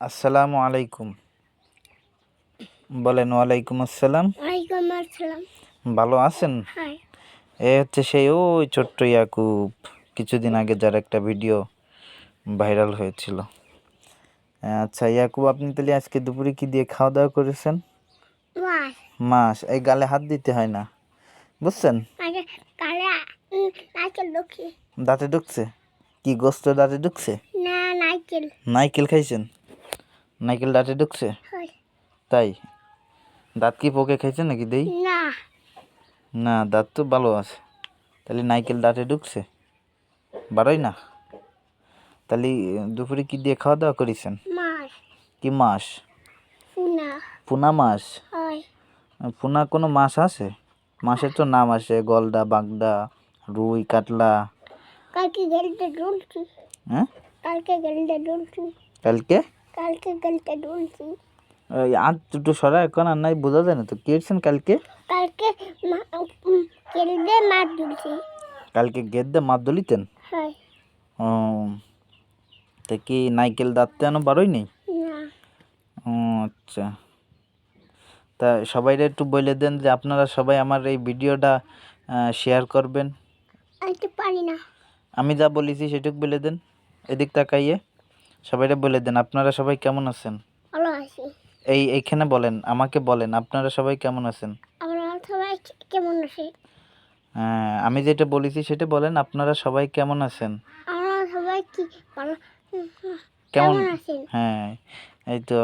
আসসালামু আলাইকুম। বলেন। ওয়ালাইকুম আসসালাম। ওয়ালাইকুম আসসালাম। ভালো আছেন? হ্যাঁ। এ হচ্ছে সেই ওই ছোট্ট ইয়াকুব, কিছুদিন আগে যার একটা ভিডিও ভাইরাল হয়েছিল। আচ্ছা ইয়াকুব, আপনি তাহলে আজকে দুপুরে কি দিয়ে খাওয়া দাওয়া করেছেন? মাছ। মাছ। এই গালে হাত দিতে হয় না, বুঝছেন? আগে কালে নারকেল ঢুকছে। দাঁতে ঢুকছে? কি গোস্ত দাঁতে ঢুকছে? না, নারকেল। নাইকেল খাইছেন? নাইকেল দাঁতে ঢুকছে? হয়। তাই? দাঁত কি পোকে খাইছেন নাকি দেই? না। না, দাঁত তো ভালো আছে। তাহলে নাইকেল দাঁতে ঢুকছে? বারোই না। তাহলে দুপুরে কি দিয়ে খাওয়া দাওয়া করেছেন? মাছ। কি মাছ? পুনা। পুনা মাছ? হয়। পুনা কোনো মাছ আছে? মাছের তো নাম আছে, গলদা, বাগদা, রুই, কাতলা। কালকে গেলতে ঢুলছি। হ্যাঁ? কালকে গেলতে ঢুলছি। কালকে? কালকে গেলতে ঢুলছি। ওই আর দুটো সরা এখন আর নাই, বোঝা যায় না তো। কি হয়েছেন কালকে? কালকে গেলতে মাছ ঢুলছি। কালকে গেদ্দে মাছ দলিতেন? হয়। ও, তা কি নাইকেল দাঁত তো এখনো বারোই নেই? না। ও আচ্ছা। তা সবাইরে একটু বলে দেন যে আপনারা সবাই আমার এই ভিডিওটা শেয়ার করবেন। আমি তো পারি না। আমি যা বলেছি সেটুকু বলে দেন। এদিক তাকাইয়ে সবাইরে বলে দেন আপনারা সবাই কেমন আছেন। ভালো আছি। এইখানে বলেন, আমাকে বলেন আপনারা সবাই কেমন আছেন। আমরা সবাই কেমন আছি? হ্যাঁ, আমি যেটা বলেছি সেটা বলেন, আপনারা সবাই কেমন আছেন। আমরা সবাই কি ভালো কেমন? কেমন আছেন? হ্যাঁ, এই তো।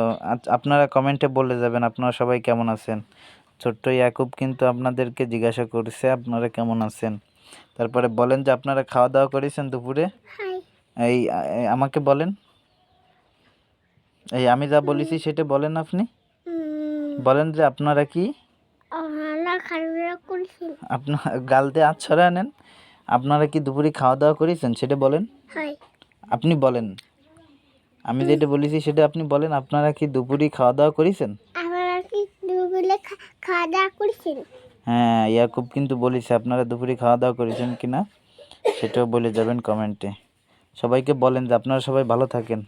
আপনারা কমেন্টে বলে যাবেন আপনারা সবাই কেমন আছেন। ছোট্ট ইয়াকুব কিন্তু আপনাদেরকে জিজ্ঞাসা করছে আপনারা কেমন আছেন। তারপরে বলেন যে আপনারা খাওয়া দাওয়া করেছেন দুপুরে। হাই। আমাকে বলেন। আমি যা বলেছি সেটা বলেন আপনি। বলেন যে আপনারা কি। আমরা খাওয়া করেছি। আপনার গাল দিয়ে হাত ছড়ায় নেন। আপনারা কি দুপুরে খাওয়া দাওয়া করেছেন সেটা বলেন। হাই। আপনি বলেন। আমি যেটা বলেছি সেটা আপনি বলেন, আপনারা কি দুপুরে খাওয়া দাওয়া করেছেন। আপনারা কি দুপুরে খাওয়া দাওয়া করেছেন? হ্যাঁ, ইয়াকুব কিন্তু বলেছে আপনারা দুপুরে খাওয়া দাওয়া করেছেন কিনা সেটাও বলে যাবেন কমেন্টে। সবাইকে বলেন যে আপনারা সবাই ভালো থাকেন।